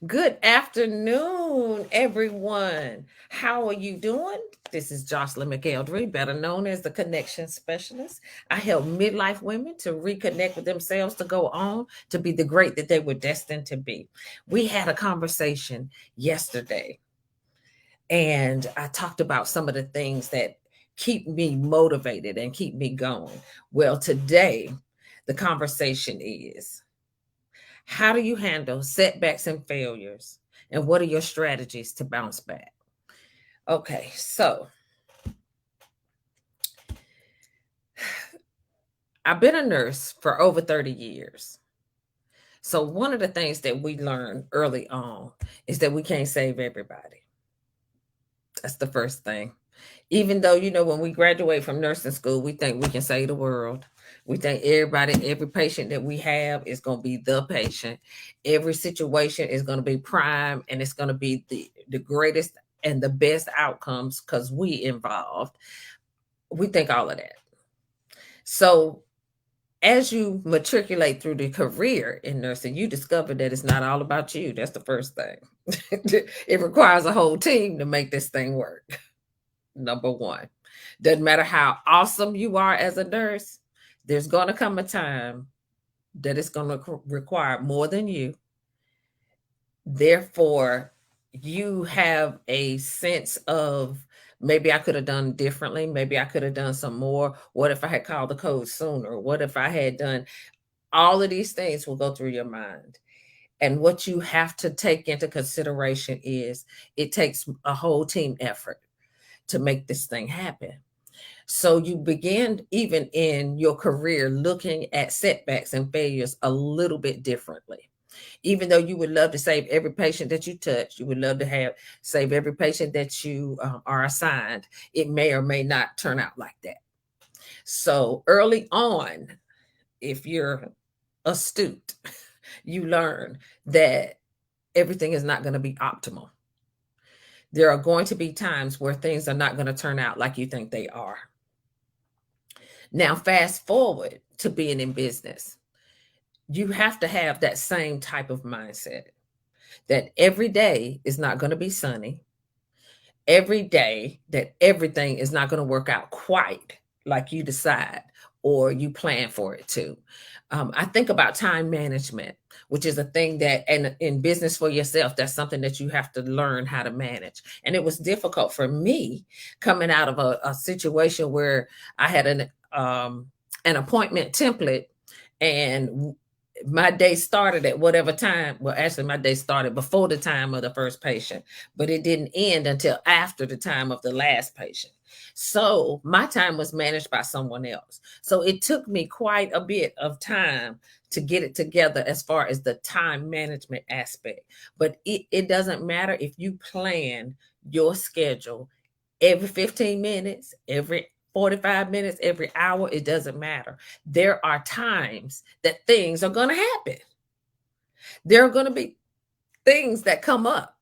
Good afternoon, everyone. How are you doing? This is Jocelyn McElderry, better known as the Connection Specialist. I help midlife women to reconnect with themselves to go on to be the great that they were destined to be. We had a conversation yesterday, and I talked about some of the things that keep me motivated and keep me going. Well, today, the conversation is, how do you handle setbacks and failures? And what are your strategies to bounce back? Okay, so I've been a nurse for over 30 years. So, one of the things that we learned early on is that we can't save everybody. That's the first thing. Even though, when we graduate from nursing school, we think we can save the world. We think every patient that we have is going to be the patient. Every situation is going to be prime and it's going to be the greatest and the best outcomes because we involved. We think all of that. So as you matriculate through the career in nursing, you discover that it's not all about you. That's the first thing. It requires a whole team to make this thing work. Number one, doesn't matter how awesome you are as a nurse, there's going to come a time that it's going to require more than you. Therefore, you have a sense of, maybe I could have done differently. Maybe I could have done some more. What if I had called the code sooner? What if I had done all of these things will go through your mind. And what you have to take into consideration is it takes a whole team effort to make this thing happen. So you begin, even in your career, looking at setbacks and failures a little bit differently. Even though you would love to save every patient that you touch, you would love to have save every patient that you are assigned, it may or may not turn out like that. So early on, if you're astute, you learn that everything is not going to be optimal. There are going to be times where things are not going to turn out like you think they are. Now, fast forward to being in business. You have to have that same type of mindset that every day is not going to be sunny. Every day that everything is not going to work out quite like you decide or you plan for it to. I think about time management, which is a thing that, and in business for yourself, that's something that you have to learn how to manage. And it was difficult for me coming out of a situation where I had an appointment template, and my day started at whatever time. Well, actually, my day started before the time of the first patient, but it didn't end until after the time of the last patient. So my time was managed by someone else. So it took me quite a bit of time to get it together as far as the time management aspect. But it doesn't matter if you plan your schedule every 15 minutes, every 45 minutes, every hour, it doesn't matter. There are times that things are going to happen. There are going to be things that come up.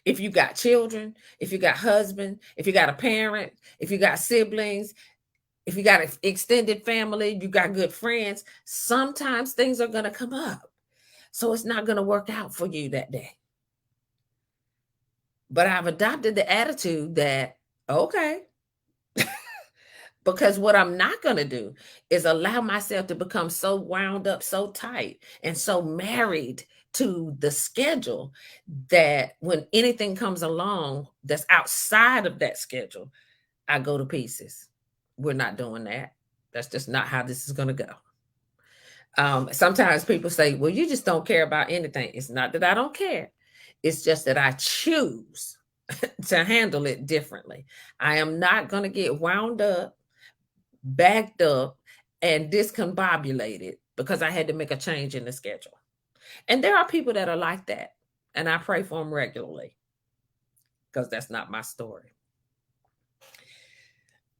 If you got children, if you got husband, if you got a parent, if you got siblings, if you got an extended family, you got good friends, sometimes things are going to come up. So it's not going to work out for you that day. But I've adopted the attitude that, okay, because what I'm not going to do is allow myself to become so wound up, so tight, and so married to the schedule that when anything comes along that's outside of that schedule, I go to pieces. We're not doing that. That's just not how this is going to go. Sometimes people say, well, you just don't care about anything. It's not that I don't care. It's just that I choose to handle it differently. I am not going to get wound up, backed up, and discombobulated because I had to make a change in the schedule. And there are people that are like that. And I pray for them regularly because that's not my story.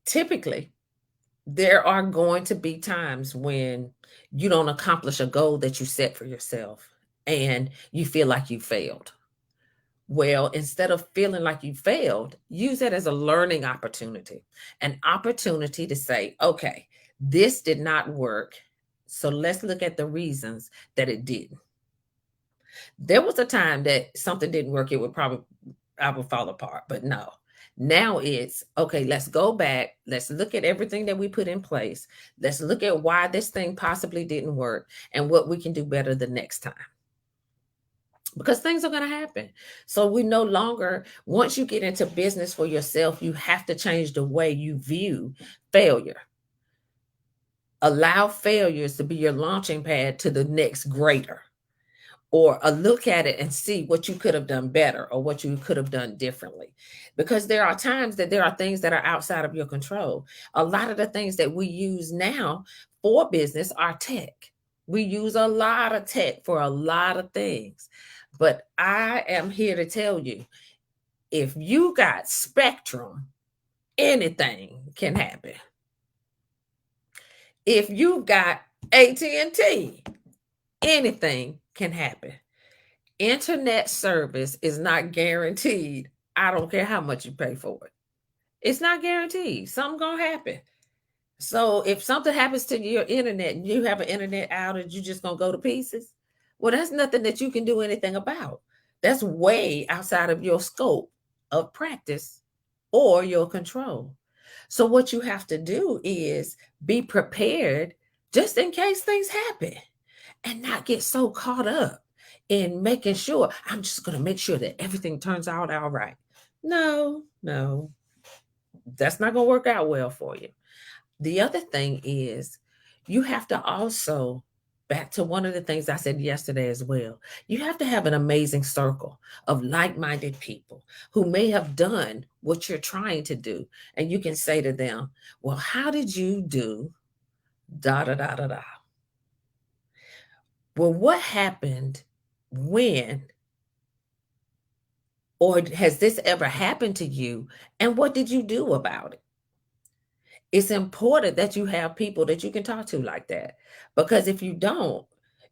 Typically, there are going to be times when you don't accomplish a goal that you set for yourself and you feel like you failed. Well, instead of feeling like you failed, use it as a learning opportunity, an opportunity to say, okay, this did not work. So let's look at the reasons that it didn't. There was a time that something didn't work, I would fall apart. But no. Now it's okay, let's go back. Let's look at everything that we put in place. Let's look at why this thing possibly didn't work and what we can do better the next time. Because things are going to happen. So we no longer, once you get into business for yourself, you have to change the way you view failure. Allow failures to be your launching pad to the next greater, or a look at it and see what you could have done better or what you could have done differently. Because there are times that there are things that are outside of your control. A lot of the things that we use now for business are tech. We use a lot of tech for a lot of things. But I am here to tell you, if you got Spectrum, anything can happen. If you got AT&T, anything can happen. Internet service is not guaranteed. I don't care how much you pay for it. It's not guaranteed. Something's going to happen. So if something happens to your internet and you have an internet outage, you just going to go to pieces. Well, that's nothing that you can do anything about. That's way outside of your scope of practice or your control. So what you have to do is be prepared just in case things happen, and not get so caught up in making sure I'm just going to make sure that everything turns out all right. No, that's not going to work out well for you. The other thing is, you have to also, back to one of the things I said yesterday as well, you have to have an amazing circle of like minded people who may have done what you're trying to do. And you can say to them, well, how did you do? Da da da da da. Well, what happened when, or has this ever happened to you? And what did you do about it? It's important that you have people that you can talk to like that. Because if you don't,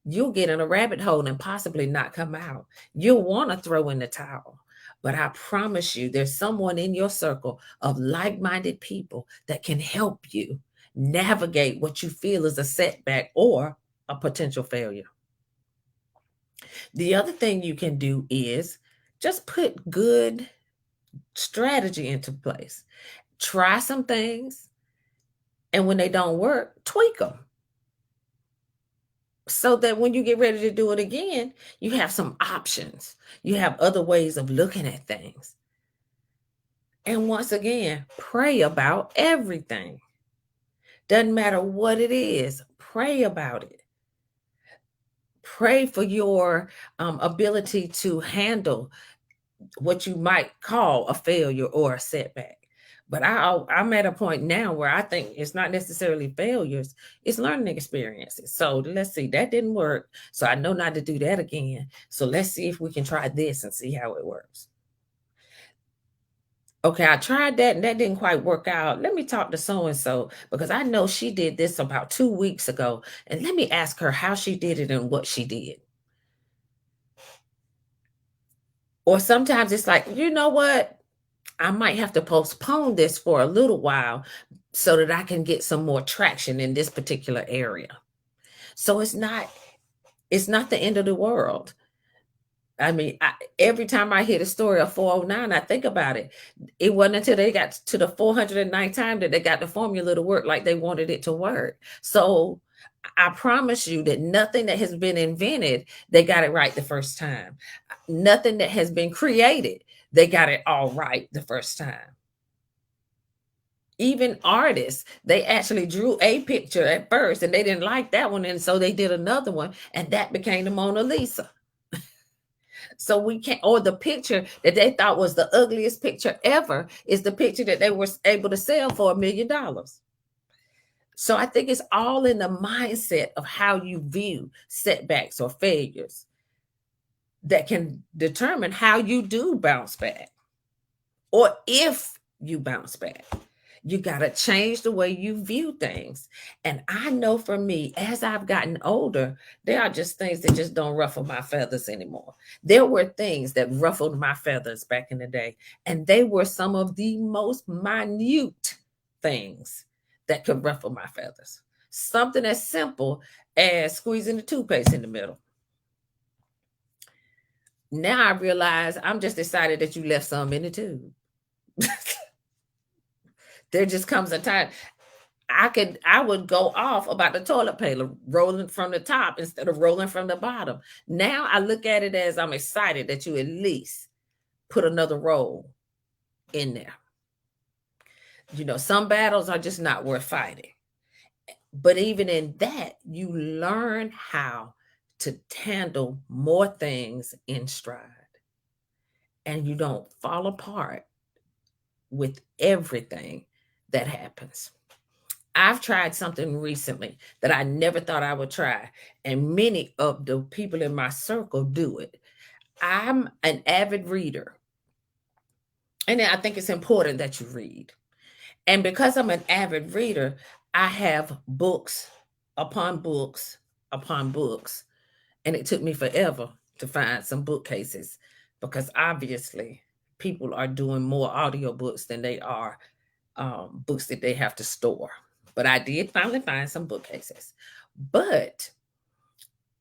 you'll get in a rabbit hole and possibly not come out. You'll want to throw in the towel. But I promise you, there's someone in your circle of like minded people that can help you navigate what you feel is a setback or a potential failure. The other thing you can do is just put good strategy into place. Try some things, and when they don't work, tweak them so that when you get ready to do it again, you have some options. You have other ways of looking at things. And once again, pray about everything. Doesn't matter what it is, pray about it. Pray for your ability to handle what you might call a failure or a setback. But I'm at a point now where I think it's not necessarily failures, it's learning experiences. So let's see, that didn't work. So I know not to do that again. So let's see if we can try this and see how it works. Okay, I tried that and that didn't quite work out. Let me talk to so and so because I know she did this about 2 weeks ago. And let me ask her how she did it and what she did. Or sometimes it's like, you know what? I might have to postpone this for a little while so that I can get some more traction in this particular area. So it's not the end of the world. I mean, every time I hear the story of 409, I think about it. It wasn't until they got to the 409th time that they got the formula to work like they wanted it to work. So I promise you that nothing that has been invented, they got it right the first time. Nothing that has been created, they got it all right the first time. Even artists, they actually drew a picture at first and they didn't like that one. And so they did another one, and that became the Mona Lisa. So we can't, or the picture that they thought was the ugliest picture ever is the picture that they were able to sell for $1 million. So I think it's all in the mindset of how you view setbacks or failures that can determine how you do bounce back, or if you bounce back. You got to change the way you view things. And I know for me, as I've gotten older, there are just things that just don't ruffle my feathers anymore. There were things that ruffled my feathers back in the day, and they were some of the most minute things that could ruffle my feathers. Something as simple as squeezing the toothpaste in the middle. Now I realize I'm just excited that you left some in the tube. There just comes a time I would go off about the toilet paper rolling from the top instead of rolling from the bottom. Now I look at it as I'm excited that you at least put another roll in there. Some battles are just not worth fighting. But even in that, you learn how to handle more things in stride, and you don't fall apart with everything that happens. I've tried something recently that I never thought I would try, and many of the people in my circle do it. I'm an avid reader, and I think it's important that you read. And because I'm an avid reader, I have books upon books upon books. And it took me forever to find some bookcases because obviously people are doing more audiobooks than they are books that they have to store. But I did finally find some bookcases. But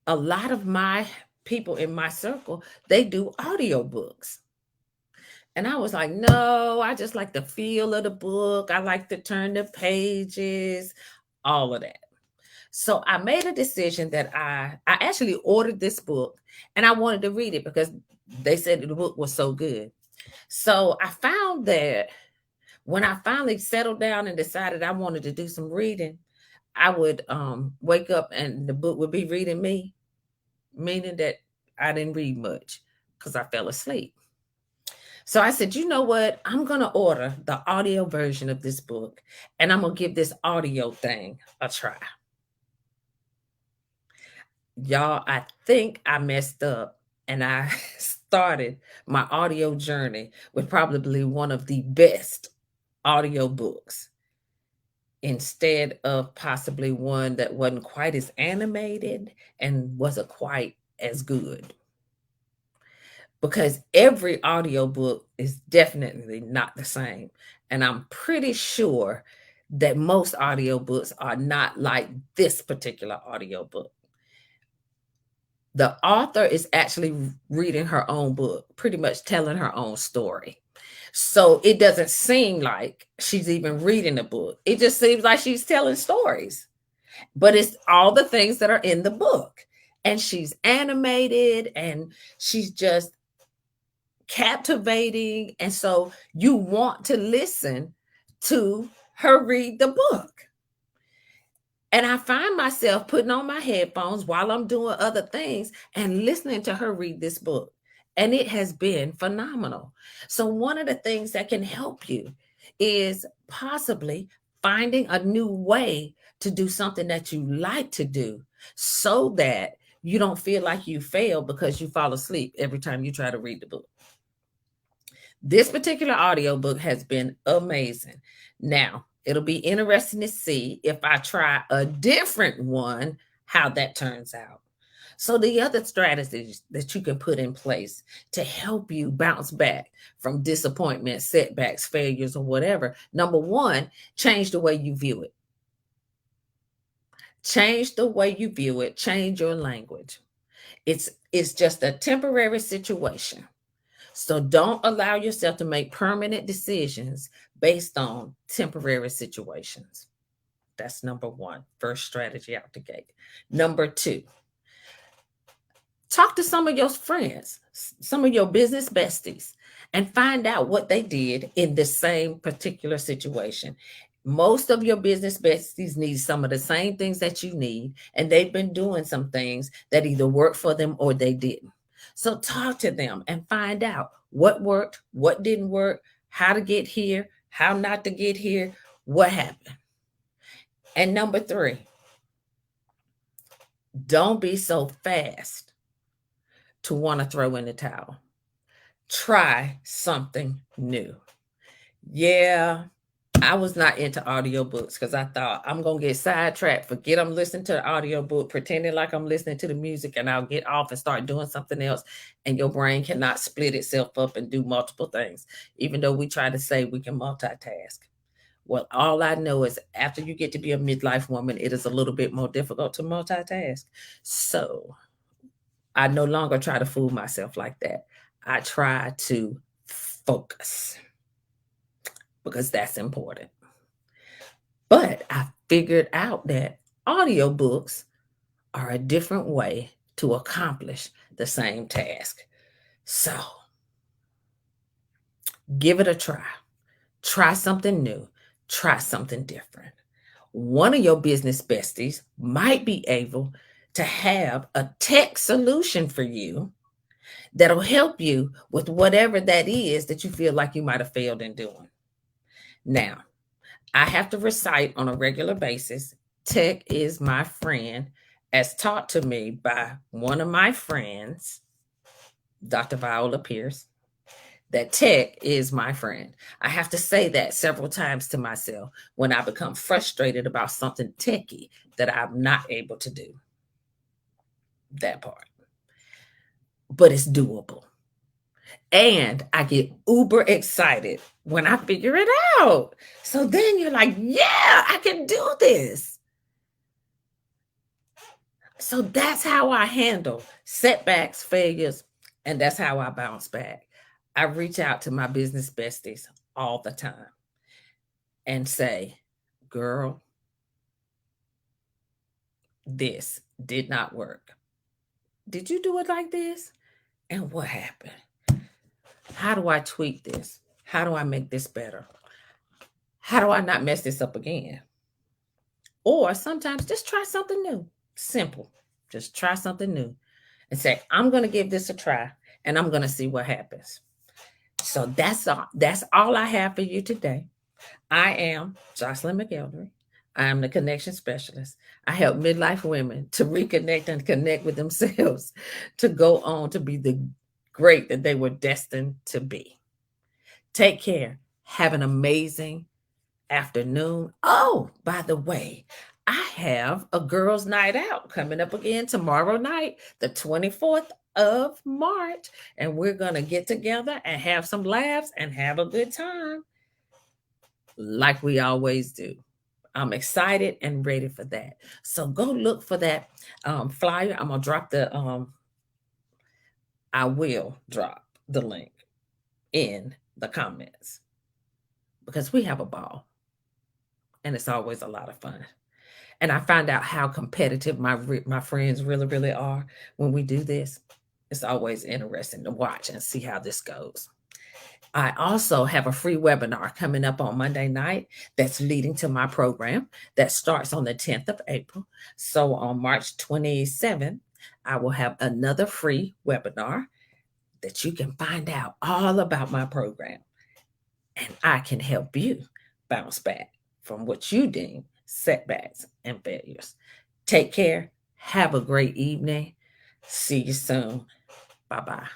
a lot of my people in my circle, they do audiobooks. And I was like, no, I just like the feel of the book. I like to turn the pages, all of that. So I made a decision that I actually ordered this book and I wanted to read it because they said the book was so good. So I found that when I finally settled down and decided I wanted to do some reading, I would wake up and the book would be reading me, meaning that I didn't read much because I fell asleep. So I said, you know what? I'm going to order the audio version of this book and I'm going to give this audio thing a try. Y'all, I think I messed up and I started my audio journey with probably one of the best audio books instead of possibly one that wasn't quite as animated and wasn't quite as good. Because every audiobook is definitely not the same. And I'm pretty sure that most audiobooks are not like this particular audiobook. The author is actually reading her own book, pretty much telling her own story. So it doesn't seem like she's even reading a book. It just seems like she's telling stories. But it's all the things that are in the book. And she's animated and she's just captivating. And so you want to listen to her read the book. And I find myself putting on my headphones while I'm doing other things and listening to her read this book. And it has been phenomenal. So, one of the things that can help you is possibly finding a new way to do something that you like to do so that you don't feel like you fail because you fall asleep every time you try to read the book. This particular audiobook has been amazing. Now, it'll be interesting to see if I try a different one, how that turns out. So, the other strategies that you can put in place to help you bounce back from disappointment, setbacks, failures, or whatever. Number one, change the way you view it. Change the way you view it, change your language. It's just a temporary situation. So don't allow yourself to make permanent decisions based on temporary situations. That's number one, first strategy out the gate. Number two, talk to some of your friends, some of your business besties, and find out what they did in the same particular situation. Most of your business besties need some of the same things that you need, and they've been doing some things that either worked for them or they didn't. So talk to them and find out what worked, what didn't work, how to get here, how not to get here, what happened. And number three, don't be so fast to want to throw in the towel. Try something new. Yeah, I was not into audiobooks because I thought I'm going to get sidetracked, forget I'm listening to the audiobook, pretending like I'm listening to the music, and I'll get off and start doing something else. And your brain cannot split itself up and do multiple things, even though we try to say we can multitask. Well, all I know is after you get to be a midlife woman, it is a little bit more difficult to multitask. So I no longer try to fool myself like that. I try to focus because that's important. But I figured out that audiobooks are a different way to accomplish the same task. So give it a try. Try something new. Try something different. One of your business besties might be able to have a tech solution for you that'll help you with whatever that is that you feel like you might have failed in doing. Now, I have to recite on a regular basis tech is my friend, as taught to me by one of my friends, Dr. Viola Pierce, that tech is my friend. I have to say that several times to myself when I become frustrated about something techy that I'm not able to do. That part. But it's doable. And I get uber excited when I figure it out. So then you're like, yeah, I can do this. So that's how I handle setbacks, failures, and that's how I bounce back. I reach out to my business besties all the time and say, girl, this did not work. Did you do it like this? And what happened? How do I tweak this? How do I make this better? How do I not mess this up again? Or sometimes just try something new. Simple. Just try something new and say, I'm going to give this a try and I'm going to see what happens. So that's all. That's all I have for you today. I am Jocelyn McElderry. I am the connection specialist. I help midlife women to reconnect and connect with themselves to go on to be the great that they were destined to be. Take care. Have an amazing afternoon. Oh, by the way, I have a girls' night out coming up again tomorrow night, the 24th of March, and we're going to get together and have some laughs and have a good time like we always do. I'm excited and ready for that. So go look for that flyer. I will drop the link in the comments because we have a ball and it's always a lot of fun. And I find out how competitive my friends really are when we do this. It's always interesting to watch and see how this goes. I also have a free webinar coming up on Monday night that's leading to my program that starts on the 10th of April. So on March 27th, I will have another free webinar that you can find out all about my program. And I can help you bounce back from what you deem setbacks and failures. Take care. Have a great evening. See you soon. Bye bye.